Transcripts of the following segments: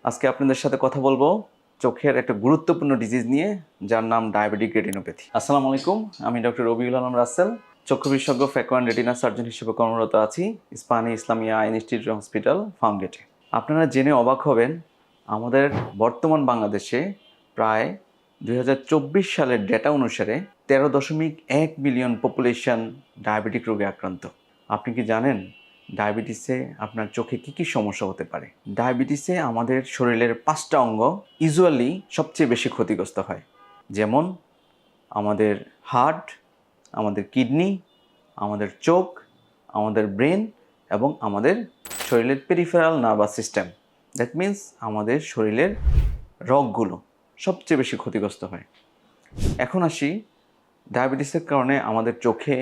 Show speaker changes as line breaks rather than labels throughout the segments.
আজকে আপনাদের সাথে কথা বলবো চোখের একটা গুরুত্বপূর্ণ ডিজিজ নিয়ে, যার নাম ডায়াবেটিক রেটিনোপ্যাথি। আসসালামু আলাইকুম, আমি ডক্টর রবিউল আলম রাসেল, চক্ষু বিশেষজ্ঞ, ফ্যাকো অ্যান্ড রেটিনা সার্জন হিসেবে কর্মরত আছি Ispahani Islamia eye institute hospital, ফার্মগেটে। আপনারা জেনে অবাক হবেন, আমাদের বর্তমান বাংলাদেশে প্রায় 2024 সালের ডেটা অনুসারে 13.1 মিলিয়ন পপুলেশন ডায়াবেটিক রোগে আক্রান্ত। আপনি কি জানেন ডায়াবেটিসে আপনার চোখে কী কী সমস্যা হতে পারে? ডায়াবেটিসে আমাদের শরীরের 5টা অঙ্গ ইউজুয়ালি সবচেয়ে বেশি ক্ষতিগ্রস্ত হয়, যেমন আমাদের হার্ট, আমাদের কিডনি, আমাদের চোখ, আমাদের ব্রেন এবং আমাদের শরীরের peripheral nervous system. That means আমাদের শরীরের রগগুলো সবচেয়ে বেশি ক্ষতিগ্রস্ত হয়। এখন আসি, ডায়াবেটিসের কারণে আমাদের চোখে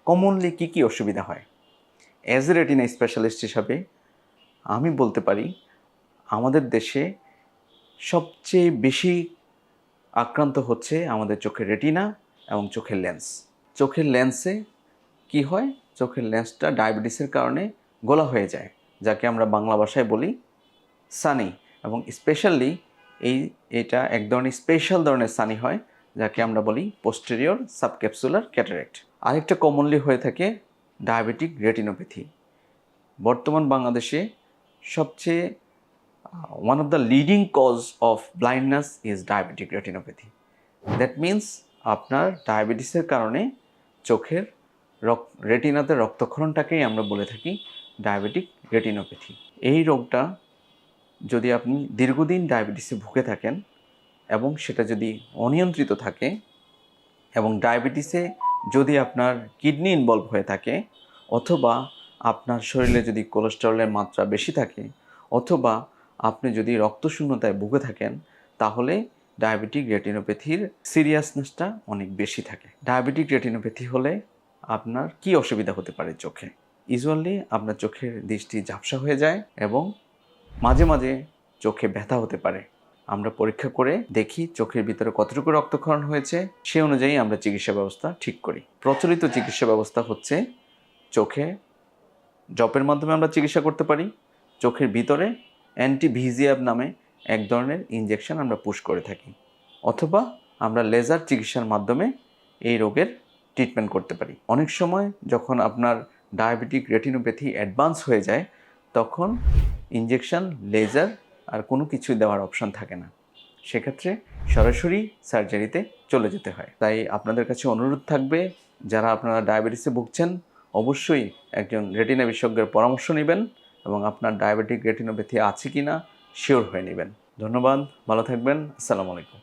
কমনলি কী কী অসুবিধা হয়। অ্যাজ এ রেটিনা স্পেশালিস্ট হিসাবে আমি বলতে পারি, আমাদের দেশে সবচেয়ে বেশি আক্রান্ত হচ্ছে আমাদের চোখের রেটিনা এবং চোখের লেন্স। চোখের লেন্সে কি হয়? চোখের লেন্সটা ডায়াবেটিসের কারণে গোলা হয়ে যায়, যাকে আমরা বাংলা ভাষায় বলি সানি। এবং স্পেশালি এটা এক ধরনের স্পেশাল ধরনের সানি হয়, যাকে আমরা বলি পোস্টেরিয়র সাবক্যাপসুলার ক্যাটারেক্ট। আরেকটা কমনলি হয়ে থাকে ডায়াবেটিক রেটিনোপ্যাথি। বর্তমান বাংলাদেশে সবচেয়ে one of the leading cause of blindness is diabetic retinopathy. That means আপনার ডায়াবেটিসের কারণে চোখের রেটিনাতে রক্তক্ষরণটাকেই আমরা বলে থাকি ডায়াবেটিক রেটিনোপ্যাথি। এই রোগটা যদি আপনি দীর্ঘদিন ডায়াবেটিসে ভুগে থাকেন এবং সেটা যদি অনিয়ন্ত্রিত থাকে, এবং ডায়াবেটিসে যদি আপনার কিডনি ইনভলভ হয়ে থাকে, অথবা আপনার শরীরে যদি কোলেস্টেরলের মাত্রা বেশি থাকে, অথবা আপনি যদি রক্তশূন্যতায় ভুগে থাকেন, তাহলে ডায়াবেটিক রেটিনোপ্যাথির সিরিয়াসনেসটা অনেক বেশি থাকে। ডায়াবেটিক রেটিনোপ্যাথি হলে আপনার কি অসুবিধা হতে পারে চোখে? ইউজুয়ালি আপনার চোখের দৃষ্টি ঝাপসা হয়ে যায় এবং মাঝে মাঝে চোখে ব্যথা হতে পারে। আমরা পরীক্ষা করে দেখি চোখের ভিতরে কতটুকু রক্তক্ষরণ হয়েছে, সে অনুযায়ী আমরা চিকিৎসা ব্যবস্থা ঠিক করি। প্রচলিত চিকিৎসা ব্যবস্থা হচ্ছে চোখে ড্রপের মাধ্যমে আমরা চিকিৎসা করতে পারি। চোখের ভিতরে অ্যান্টিভিজিয়াব নামে এক ধরনের ইনজেকশন আমরা পুশ করে থাকি, অথবা আমরা লেজার চিকিৎসার মাধ্যমে এই রোগের ট্রিটমেন্ট করতে পারি। অনেক সময় যখন আপনার ডায়াবেটিক রেটিনোপ্যাথি অ্যাডভান্স হয়ে যায়, তখন ইনজেকশন, লেজার আর কোনো কিছু দেওয়ার অপশন থাকে না। সেক্ষেত্রে সরাসরি সার্জারিতে চলে যেতে হয়। তাই আপনাদের কাছে অনুরোধ থাকবে, যারা আপনারা ডায়াবেটিসে ভুগছেন, অবশ্যই একজন রেটিনা বিশেষজ্ঞের পরামর্শ নেবেন এবং আপনার ডায়াবেটিক রেটিনোপ্যাথি আছে কি না শিওর হয়ে নেবেন। ধন্যবাদ, ভালো থাকবেন, আসসালামু আলাইকুম।